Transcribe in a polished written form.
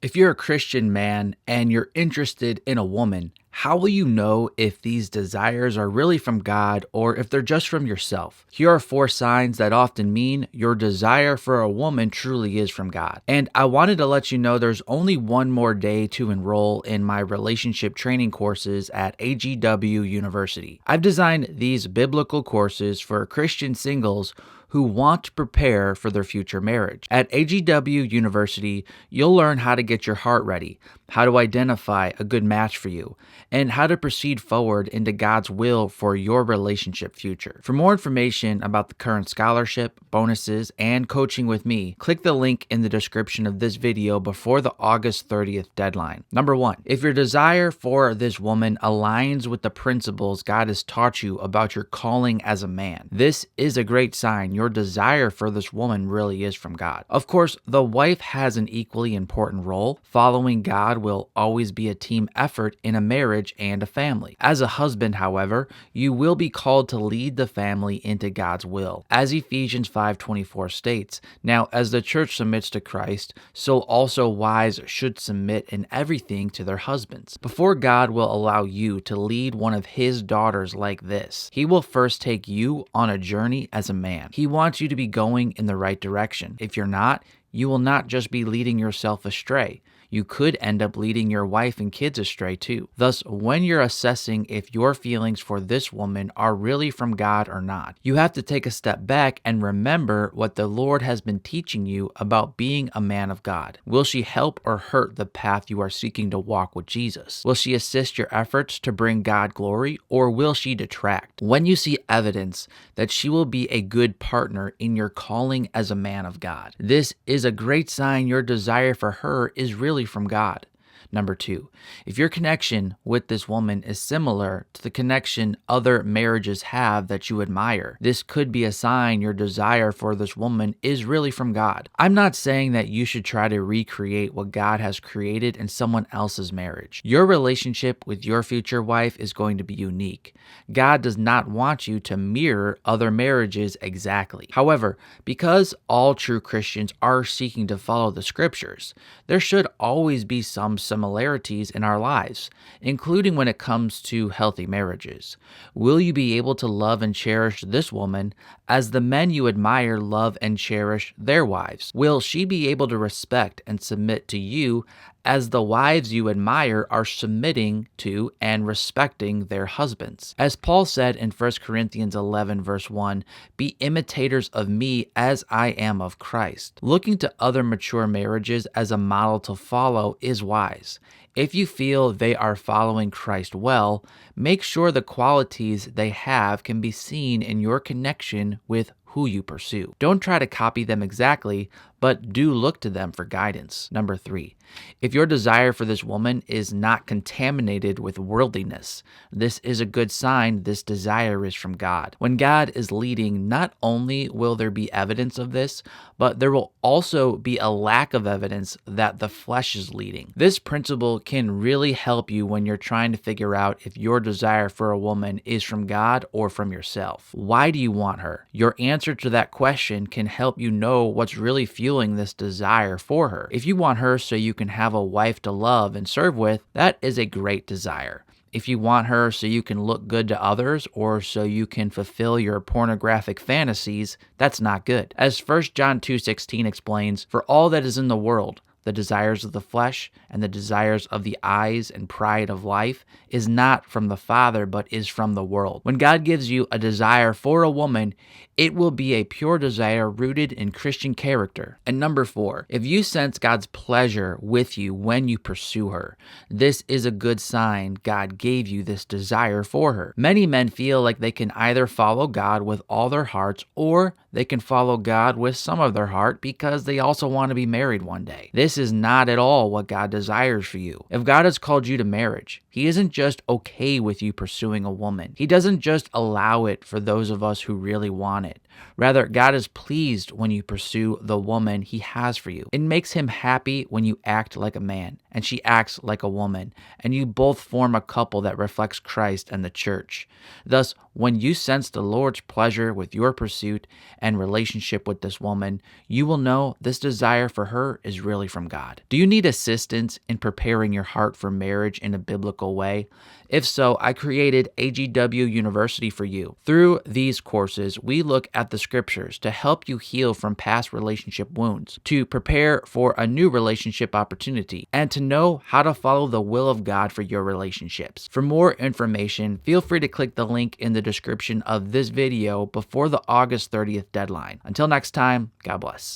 If you're a Christian man and you're interested in a woman, how will you know if these desires are really from God or if they're just from yourself? Here are 4 signs that often mean your desire for a woman truly is from God. And I wanted to let you know there's only one more day to enroll in my relationship training courses at AGW University. I've designed these biblical courses for Christian singles who want to prepare for their future marriage. At AGW University, you'll learn how to get your heart ready, how to identify a good match for you, and how to proceed forward into God's will for your relationship future. For more information about the current scholarship, bonuses, and coaching with me, click the link in the description of this video before the August 30th deadline. Number 1, if your desire for this woman aligns with the principles God has taught you about your calling as a man, this is a great sign your desire for this woman really is from God. Of course, the wife has an equally important role. Following God will always be a team effort in a marriage and a family. As a husband, however, you will be called to lead the family into God's will. As Ephesians 5:24 states, "Now as the church submits to Christ, so also wives should submit in everything to their husbands." Before God will allow you to lead one of his daughters like this, he will first take you on a journey as a man. He wants you to be going in the right direction. If you're not, you will not just be leading yourself astray. You could end up leading your wife and kids astray too. Thus, when you're assessing if your feelings for this woman are really from God or not, you have to take a step back and remember what the Lord has been teaching you about being a man of God. Will she help or hurt the path you are seeking to walk with Jesus? Will she assist your efforts to bring God glory, or will she detract? When you see evidence that she will be a good partner in your calling as a man of God, this is a great sign your desire for her is really from God. Number 2, if your connection with this woman is similar to the connection other marriages have that you admire, this could be a sign your desire for this woman is really from God. I'm not saying that you should try to recreate what God has created in someone else's marriage. Your relationship with your future wife is going to be unique. God does not want you to mirror other marriages exactly. However, because all true Christians are seeking to follow the scriptures, there should always be some similarities in our lives, including when it comes to healthy marriages. Will you be able to love and cherish this woman as the men you admire love and cherish their wives? Will she be able to respect and submit to you as the wives you admire are submitting to and respecting their husbands? As Paul said in 1 Corinthians 11 verse 1, "Be imitators of me as I am of Christ." Looking to other mature marriages as a model to follow is wise. If you feel they are following Christ well, make sure the qualities they have can be seen in your connection with who you pursue. Don't try to copy them exactly, but do look to them for guidance. Number 3, if your desire for this woman is not contaminated with worldliness, this is a good sign this desire is from God. When God is leading, not only will there be evidence of this, but there will also be a lack of evidence that the flesh is leading. This principle can really help you when you're trying to figure out if your desire for a woman is from God or from yourself. Why do you want her? Your answer to that question can help you know what's really fueling this desire for her. If you want her so you can have a wife to love and serve with, that is a great desire. If you want her so you can look good to others or so you can fulfill your pornographic fantasies, that's not good. As 1 John 2:16 explains, "For all that is in the world, the desires of the flesh and the desires of the eyes and pride of life is not from the Father, but is from the world." When God gives you a desire for a woman, it will be a pure desire rooted in Christian character. And number 4, if you sense God's pleasure with you when you pursue her, this is a good sign God gave you this desire for her. Many men feel like they can either follow God with all their hearts or they can follow God with some of their heart because they also want to be married one day. This is not at all what God desires for you. If God has called you to marriage, He isn't just okay with you pursuing a woman. He doesn't just allow it for those of us who really want it. Rather, God is pleased when you pursue the woman he has for you. It makes him happy when you act like a man and she acts like a woman, and you both form a couple that reflects Christ and the church. Thus, when you sense the Lord's pleasure with your pursuit and relationship with this woman, you will know this desire for her is really from God. Do you need assistance in preparing your heart for marriage in a biblical way? If so, I created AGW University for you. Through these courses, we look at the scriptures to help you heal from past relationship wounds, to prepare for a new relationship opportunity, and to know how to follow the will of God for your relationships. For more information, feel free to click the link in the description of this video before the August 30th deadline. Until next time, God bless.